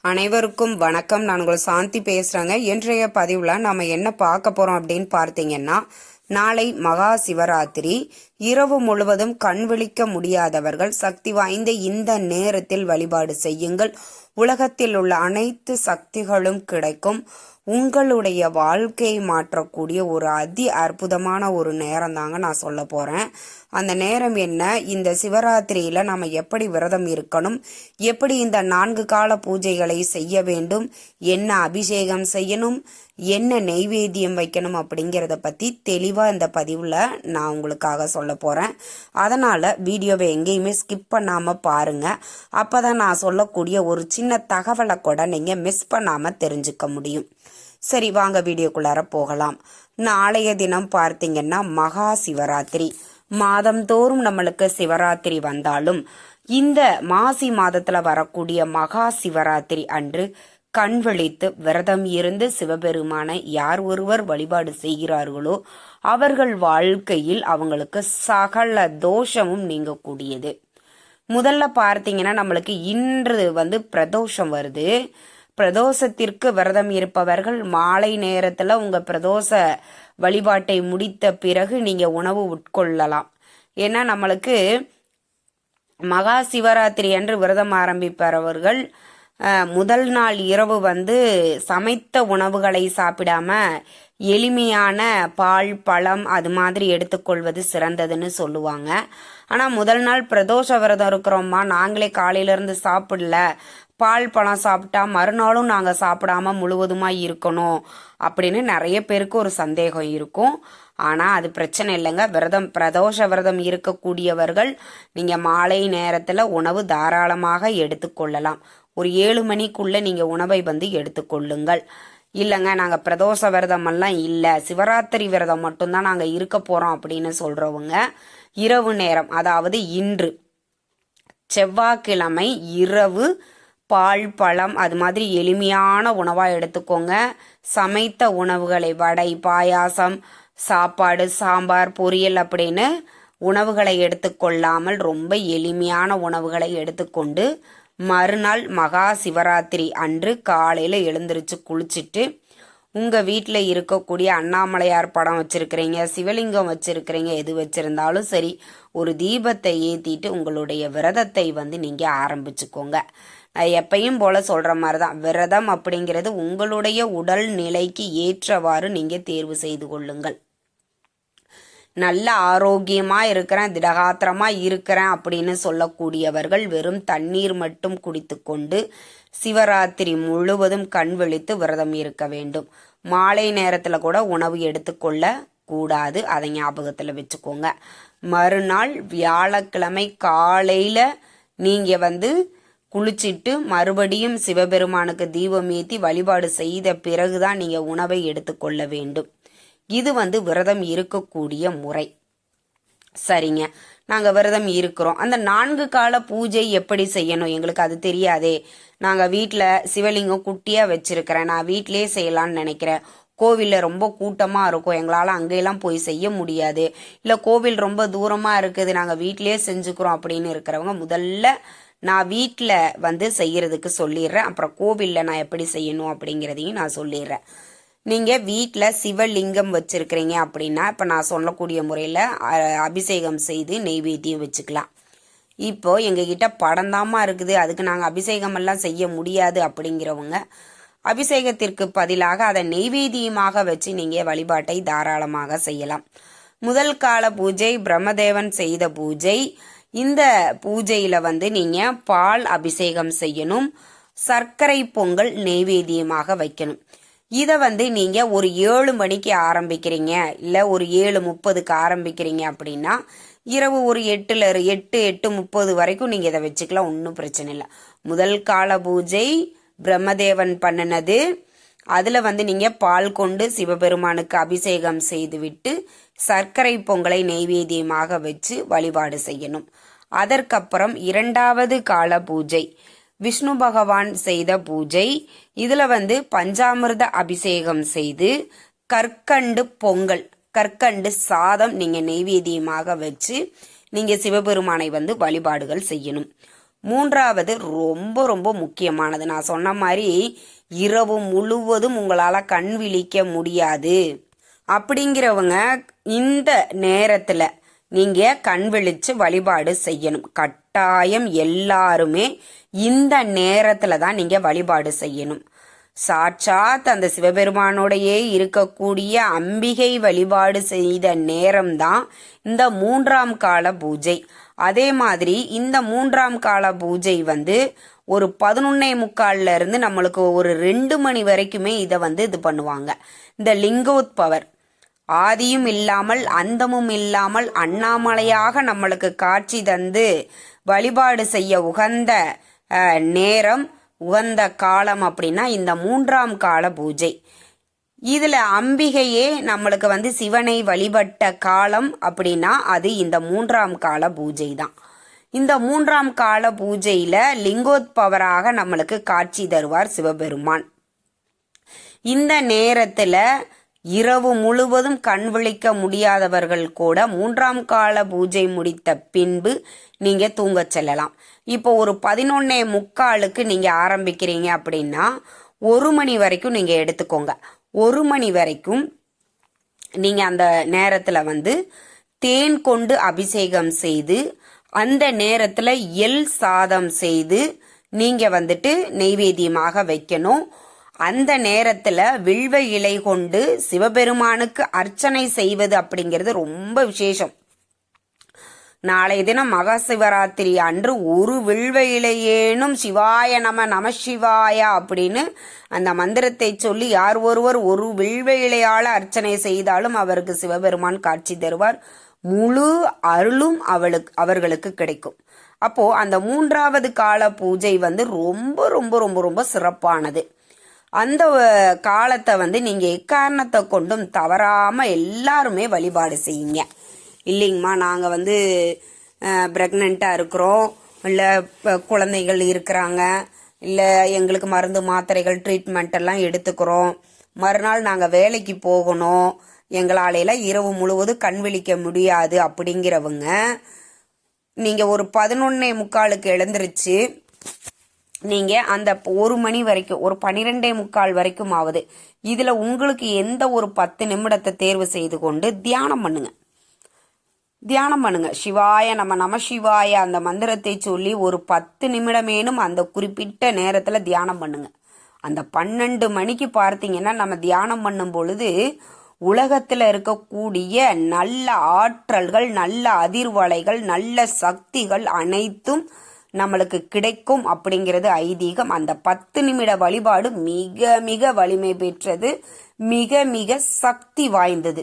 அனைவருக்கும் வணக்கம். நான் உங்கள் சாந்தி பேசுறேங்க. இன்றைய பதிவுல நம்ம என்ன பார்க்க போறோம் அப்படின்னு பார்த்தீங்கன்னா, நாளை மகா சிவராத்திரி. இரவு முழுவதும் கண் விழிக்க முடியாதவர்கள் சக்தி வாய்ந்த இந்த நேரத்தில் வழிபாடு செய்யுங்கள். உலகத்தில் உள்ள அனைத்து சக்திகளும் கிடைக்கும். உங்களுடைய வாழ்க்கையை மாற்றக்கூடிய ஒரு அதி அற்புதமான ஒரு நேரம் தாங்க நான் சொல்ல போறேன். அந்த நேரம் என்ன, இந்த சிவராத்திரியில நம்ம எப்படி விரதம் இருக்கணும், எப்படி இந்த 4 கால பூஜைகளை செய்ய வேண்டும், என்ன அபிஷேகம் செய்யணும், என்ன நெய்வேத்தியம் வைக்கணும் அப்படிங்கிறத பத்தி தெளிவா இந்த பதிவுல நான் உங்களுக்காக சொல்ல போறேன். அதனால வீடியோவை எங்கேயுமே ஸ்கிப் பண்ணாம பாருங்க. அப்பதான் நான் சொல்லக்கூடிய ஒரு சின்ன தகவலை கூட நீங்க மிஸ் பண்ணாம தெரிஞ்சுக்க முடியும். சரி, வாங்க வீடியோக்குள்ளார போகலாம். நாளைய தினம் பார்த்தீங்கன்னா மகா சிவராத்திரி. மாதந்தோறும் நம்மளுக்கு சிவராத்திரி வந்தாலும் இந்த மாசி மாதத்துல வரக்கூடிய மகா சிவராத்திரி அன்று கண் விழித்து விரதம் இருந்து சிவபெருமானை யார் ஒருவர் வழிபாடு செய்கிறார்களோ அவர்கள் வாழ்க்கையில் அவங்களுக்கு சகல தோஷமும் நீங்கக்கூடியது. முதல்ல பார்த்தீங்கன்னா நம்மளுக்கு இன்று பிரதோஷம் வருது. பிரதோஷத்திற்கு விரதம் இருப்பவர்கள் மாலை நேரத்துல உங்க பிரதோஷ வழிபாட்டை முடித்த பிறகு நீங்க உணவு உட்கொள்ளலாம். ஏன்னா நம்மளுக்கு மகா சிவராத்திரி அன்று விரதம் ஆரம்பிப்பவர்கள் முதல் நாள் இரவு சமைத்த உணவுகளை சாப்பிடாம எளிமையான பால் பழம் அது மாதிரி எடுத்துக்கொள்வது சிறந்ததுன்னு சொல்லுவாங்க. ஆனா முதல் நாள் பிரதோஷ விரதம் இருக்கிறோம்மா, நாங்களே காலையில இருந்து சாப்பிடல, பால் பழம் சாப்பிட்டா மறுநாளும் நாங்க சாப்பிடாம முழுவதுமா இருக்கணும் அப்படின்னு நிறைய பேருக்கு ஒரு சந்தேகம் இருக்கும். ஆனா அது பிரச்சனை இல்லைங்க. பிரதோஷ விரதம் இருக்கக்கூடியவர்கள் நீங்க மாலை நேரத்துல உணவு தாராளமாக எடுத்துக்கொள்ளலாம். ஒரு 7 மணிக்குள்ள நீங்க உணவை எடுத்துக்கொள்ளுங்கள். இல்லைங்க நாங்க பிரதோஷ விரதம் எல்லாம் இல்ல, சிவராத்திரி விரதம் மட்டும்தான் நாங்க இருக்க போறோம் அப்படின்னு சொல்றவங்க இரவு நேரம், அதாவது இன்று செவ்வாய்க்கிழமை இரவு பால் பழம் அது மாதிரி எளிமையான உணவா எடுத்துக்கோங்க. சமைத்த உணவுகளை வடை, பாயாசம், சாப்பாடு, சாம்பார், பொரியல் அப்படின்னு உணவுகளை எடுத்துக்கொள்ளாமல் ரொம்ப எளிமையான உணவுகளை எடுத்துக்கொண்டு மறுநாள் மகா சிவராத்திரி அன்று காலையில எழுந்திருச்சு குளிச்சுட்டு உங்க வீட்டில் இருக்கக்கூடிய அண்ணாமலையார் படம் வச்சிருக்கிறீங்க, சிவலிங்கம் வச்சிருக்கிறீங்க, எது வச்சிருந்தாலும் சரி, ஒரு தீபத்தை ஏத்திட்டு உங்களுடைய விரதத்தை நீங்க ஆரம்பிச்சுக்கோங்க. எப்பயும் போல சொல்ற மாதிரிதான், விரதம் அப்படிங்கிறது உங்களுடைய உடல் நிலைக்கு ஏற்றவாறு நீங்க தேர்வு செய்து கொள்ளுங்கள். நல்ல ஆரோக்கியமா இருக்கிறேன், திடகாத்திரமா இருக்கிறேன் அப்படின்னு சொல்லக்கூடியவர்கள் வெறும் தண்ணீர் மட்டும் குடித்து கொண்டு சிவராத்திரி முழுவதும் கண் விழித்து விரதம் இருக்க வேண்டும். மாலை நேரத்துல கூட உணவு எடுத்துக்கொள்ள கூடாது, அதை ஞாபகத்துல வச்சுக்கோங்க. மறுநாள் வியாழக்கிழமை காலையில நீங்க குளிச்சிட்டு மறுபடியும் சிவபெருமானுக்கு தீபம் ஏற்றி வழிபாடு செய்த பிறகுதான் நீங்க உணவை எடுத்துக்கொள்ள வேண்டும். இது விரதம் இருக்கக்கூடிய முறை. சரிங்க, நாங்க விரதம் இருக்கிறோம். அந்த 4 கால பூஜை எப்படி செய்யணும் எங்களுக்கு அது தெரியாதே. நாங்க வீட்டுல சிவலிங்கம் குட்டியா வச்சிருக்கிறேன், நான் வீட்டிலேயே செய்யலாம்னு நினைக்கிறேன். கோவில்ல ரொம்ப கூட்டமா இருக்கும், எங்களால அங்கெல்லாம் போய் செய்ய முடியாது, இல்ல கோவில் ரொம்ப தூரமா இருக்குது, நாங்க வீட்டிலேயே செஞ்சுக்கிறோம் அப்படின்னு இருக்கிறவங்க முதல்ல நான் வீட்டில் செய்யறதுக்கு சொல்லிடுறேன். அப்புறம் கோவிலில் நான் எப்படி செய்யணும் அப்படிங்கிறதையும் நான் சொல்லிடுறேன். நீங்கள் வீட்டில் சிவலிங்கம் வச்சிருக்கிறீங்க அப்படின்னா இப்போ நான் சொல்லக்கூடிய முறையில் அபிஷேகம் செய்து நெய்வேத்தியம் வச்சுக்கலாம். இப்போ எங்ககிட்ட படந்தாமா இருக்குது, அதுக்கு நாங்கள் அபிஷேகம் எல்லாம் செய்ய முடியாது அப்படிங்கிறவங்க அபிஷேகத்திற்கு பதிலாக அதை நெய்வேத்தியமாக வச்சு நீங்கள் வழிபாட்டை தாராளமாக செய்யலாம். முதல் கால பூஜை பிரம்மதேவன் செய்த பூஜை. இந்த பூஜையில நீங்க பால் அபிஷேகம் செய்யணும், சர்க்கரை பொங்கல் நெய்வேத்தியமாக வைக்கணும். இதை நீங்க ஒரு 7 மணிக்கு ஆரம்பிக்கிறீங்க, இல்ல ஒரு 7:30க்கு ஆரம்பிக்கிறீங்க அப்படின்னா இரவு ஒரு 8:30 வரைக்கும் நீங்க இதை வச்சுக்கலாம், ஒன்றும் பிரச்சனை இல்லை. முதல் கால பூஜை பிரம்மதேவன் பண்ணினது, அதுல நீங்க பால் கொண்டு சிவபெருமானுக்கு அபிஷேகம் செய்து விட்டு சர்க்கரை பொங்கலை நெய்வேத்தியமாக வச்சு வழிபாடு செய்யணும். அதற்கப்புறம் 2வது கால பூஜை விஷ்ணு பகவான் செய்த பூஜை. இதுல பஞ்சாமிர்த அபிஷேகம் செய்து கற்கண்டு பொங்கல், கற்கண்டு சாதம் நீங்க நெய்வேத்தியமாக வச்சு நீங்க சிவபெருமானை வழிபாடுகள் செய்யணும். மூன்றாவது ரொம்ப ரொம்ப முக்கியமானது. நான் சொன்ன மாதிரி இரவு முழுவதும் உங்களால் கண் விழிக்க முடியாது அப்படிங்கிறவங்க இந்த நேரத்தில் நீங்கள் கண் விழிச்சு வழிபாடு செய்யணும். கட்டாயம் எல்லாருமே இந்த நேரத்தில் தான் நீங்கள் வழிபாடு செய்யணும். சாட்சாத் அந்த சிவபெருமானோடையே இருக்கக்கூடிய அம்பிகை வழிபாடு செய்த நேரம்தான் இந்த 3ஆம் கால பூஜை. அதே மாதிரி இந்த 3ஆம் கால பூஜை ஒரு 11:45 இருந்து நம்மளுக்கு ஒரு 2 மணி வரைக்குமே இதை இது பண்ணுவாங்க. இந்த லிங்கோத்பவர் ஆதியும் இல்லாமல் அந்தமும் இல்லாமல் அண்ணாமலையாக நம்மளுக்கு காட்சி தந்து வழிபாடு செய்ய உகந்த நேரம், உகந்த காலம் அப்படின்னா இந்த 3ஆம் கால பூஜை. இதுல அம்பிகையே நம்மளுக்கு சிவனை வழிபட்ட காலம் அப்படின்னா அது இந்த 3ஆம் கால பூஜை தான். இந்த 3ஆம் கால பூஜையில லிங்கோத்பவராக நம்மளுக்கு காட்சி தருவார் சிவபெருமான். இந்த நேரத்துல இரவு முழுவதும் கண் விழிக்க முடியாதவர்கள் கூட 3ஆம் கால பூஜை முடித்த பின்பு நீங்க தூங்க செல்லலாம். இப்போ ஒரு 11:45க்கு நீங்க ஆரம்பிக்கிறீங்க அப்படின்னா 1 மணி வரைக்கும் நீங்க எடுத்துக்கோங்க. 1 மணி வரைக்கும் நீங்க அந்த நேரத்துல தேன் கொண்டு அபிஷேகம் செய்து, அந்த நேரத்துல எள் சாதம் செய்து நீங்க நெய்வேத்தியமாக வைக்கணும். அந்த நேரத்துல வில்வ இலை கொண்டு சிவபெருமானுக்கு அர்ச்சனை செய்வது அப்படிங்கிறது ரொம்ப விசேஷம். நாளைய தினம் மகா சிவராத்திரி அன்று ஒரு வில்வ இலையேனும் சிவாய நம சிவாய அப்படின்னு அந்த மந்திரத்தை சொல்லி யார் ஒருவர் ஒரு வில்வ இலையால அர்ச்சனை செய்தாலும் அவருக்கு சிவபெருமான் காட்சி தருவார். முழு அருளும் அவர்களுக்கு கிடைக்கும். அப்போ அந்த 3ஆவது கால பூஜை ரொம்ப ரொம்ப ரொம்ப ரொம்ப சிறப்பானது. அந்த காலத்தை நீங்க எக்காரணத்தை கொண்டும் தவறாம எல்லாருமே வழிபாடு செய்யுங்க. இல்லைங்கம்மா, நாங்கள் ப்ரெக்னெண்ட்டாக இருக்கிறோம், இல்லை குழந்தைகள் இருக்கிறாங்க, இல்லை எங்களுக்கு மருந்து மாத்திரைகள் ட்ரீட்மெண்ட் எல்லாம் எடுத்துக்கிறோம், மறுநாள் நாங்கள் வேலைக்கு போகணும், எங்களாலையெல்லாம் இரவு முழுவதும் கண் விழிக்க முடியாது அப்படிங்கிறவங்க நீங்கள் ஒரு 11:45க்கு எழுந்திருச்சு நீங்கள் அந்த 1 மணி வரைக்கும் ஒரு 12:45 வரைக்கும் ஆகுது. இதில் உங்களுக்கு எந்த ஒரு 10 நிமிடத்தை தேர்வு செய்து கொண்டு தியானம் பண்ணுங்க. சிவாய நம சிவாய அந்த மந்திரத்தை சொல்லி ஒரு 10 நிமிடமேனும் அந்த குறிப்பிட்ட நேரத்தில் தியானம் பண்ணுங்க. அந்த 12 மணிக்கு பார்த்தீங்கன்னா நம்ம தியானம் பண்ணும் பொழுது உலகத்தில் இருக்கக்கூடிய நல்ல ஆற்றல்கள், நல்ல அதிர்வலைகள், நல்ல சக்திகள் அனைத்தும் நம்மளுக்கு கிடைக்கும் அப்படிங்கிறது ஐதீகம். அந்த 10 நிமிட வழிபாடு மிக மிக வலிமை பெற்றது, மிக மிக சக்தி வாய்ந்தது.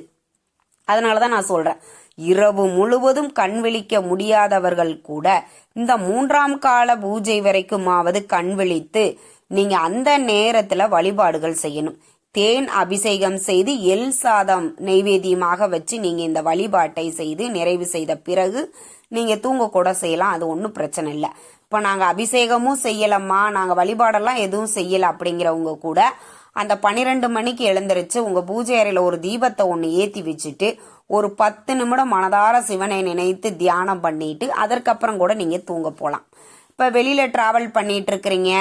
அதனாலதான் நான் சொல்றேன், இரவு முழுவதும் கண் விழிக்க முடியாதவர்கள் கூட இந்த 3ஆம் கால பூஜை வரைக்குமாவது கண் விழித்து நீங்க அந்த நேரத்துல வழிபாடுகள் செய்யணும். தேன் அபிஷேகம் செய்து எள் சாதம் நெய்வேத்தியமாக வச்சு நீங்க இந்த வழிபாட்டை செய்து நிறைவு செய்த பிறகு நீங்க தூங்க கூட செய்யலாம். அது ஒன்றும் பிரச்சனை இல்லை. இப்போ நாங்க அபிஷேகமும் செய்யலம்மா, நாங்க வழிபாடெல்லாம் எதுவும் செய்யல அப்படிங்கிறவங்க கூட அந்த 12 மணிக்கு எழுந்திருச்சு உங்க பூஜை அறையில ஒரு தீபத்தை ஒன்று ஏற்றி வச்சுட்டு ஒரு 10 நிமிடம் மனதார சிவனை நினைத்து தியானம் பண்ணிட்டு அதற்கப்புறம் கூட நீங்க தூங்க போகலாம். இப்போ வெளியில டிராவல் பண்ணிட்டு இருக்கிறீங்க,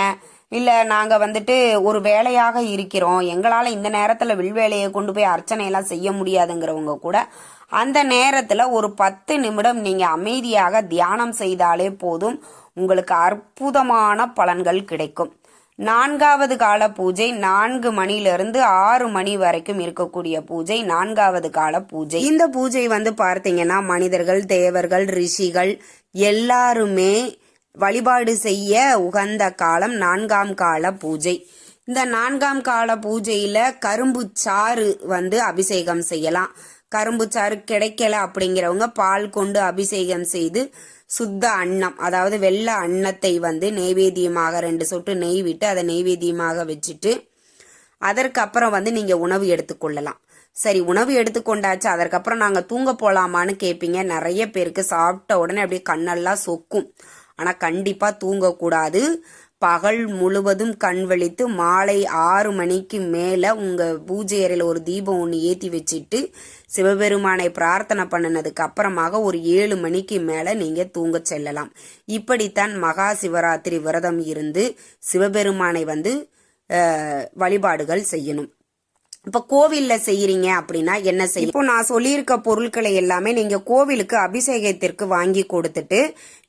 இல்லை நாங்கள் ஒரு வேலையாக இருக்கிறோம், எங்களால் இந்த நேரத்தில் வில்வேலையை கொண்டு போய் அர்ச்சனையெல்லாம் செய்ய முடியாதுங்கிறவங்க கூட அந்த நேரத்தில் ஒரு 10 நிமிடம் நீங்கள் அமைதியாக தியானம் செய்தாலே போதும், உங்களுக்கு அற்புதமான பலன்கள் கிடைக்கும். 4ஆவது கால பூஜை 4 மணிலிருந்து 6 மணி வரைக்கும் இருக்கக்கூடிய பூஜை 4ஆவது கால பூஜை. இந்த பூஜை பார்த்தீங்கன்னா மனிதர்கள், தேவர்கள், ரிஷிகள் எல்லாருமே வழிபாடு செய்ய உகந்த காலம் 4ஆம் கால பூஜை. இந்த 4ஆம் கால பூஜையில கரும்பு சாறு அபிஷேகம் செய்யலாம். கரும்பு சாறு கிடைக்கல அப்படிங்கிறவங்க பால் கொண்டு அபிஷேகம் செய்து சுத்த அன்னம், அதாவது வெள்ளை அன்னத்தை நெய்வேத்தியமாக 2 சொட்டு நெய் விட்டு அதை நெய்வேத்தியமாக வச்சுட்டு அதற்கப்புறம் நீங்க உணவு எடுத்துக்கொள்ளலாம். சரி, உணவு எடுத்துக்கொண்டாச்சு, அதற்கப்புறம் நாங்க தூங்க போலாமான்னு கேட்பீங்க. நிறைய பேருக்கு சாப்பிட்ட உடனே அப்படியே கண்ணெல்லாம் சொக்கும். ஆனா கண்டிப்பா தூங்கக்கூடாது. பகல் முழுவதும் கண் விழித்து மாலை 6 மணிக்கு மேலே உங்கள் பூஜை அறையில் ஒரு தீபம் ஒன்று ஏற்றி வச்சுட்டு சிவபெருமானை பிரார்த்தனை பண்ணினதுக்கு அப்புறமாக ஒரு 7 மணிக்கு மேலே நீங்கள் தூங்க செல்லலாம். இப்படித்தான் மகா சிவராத்திரி விரதம் இருந்து சிவபெருமானை வழிபாடுகள் செய்யணும். இப்போ கோவிலில் செய்கிறீங்க அப்படின்னா என்ன செய்யும்? இப்போ நான் சொல்லியிருக்க பொருட்களை எல்லாமே நீங்கள் கோவிலுக்கு அபிஷேகத்திற்கு வாங்கி கொடுத்துட்டு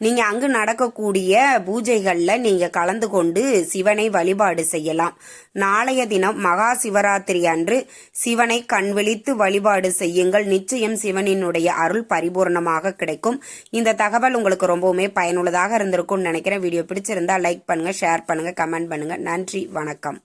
நீங்கள் அங்கு நடக்கக்கூடிய பூஜைகளில் நீங்கள் கலந்து கொண்டு சிவனை வழிபாடு செய்யலாம். நாளைய தினம் மகா சிவராத்திரி அன்று சிவனை கண்விழித்து வழிபாடு செய்யுங்கள். நிச்சயம் சிவனினுடைய அருள் பரிபூர்ணமாக கிடைக்கும். இந்த தகவல் உங்களுக்கு ரொம்பவுமே பயனுள்ளதாக இருந்திருக்கும்னு நினைக்கிறேன். வீடியோ பிடிச்சிருந்தா லைக் பண்ணுங்க, ஷேர் பண்ணுங்க, கமெண்ட் பண்ணுங்க. நன்றி, வணக்கம்.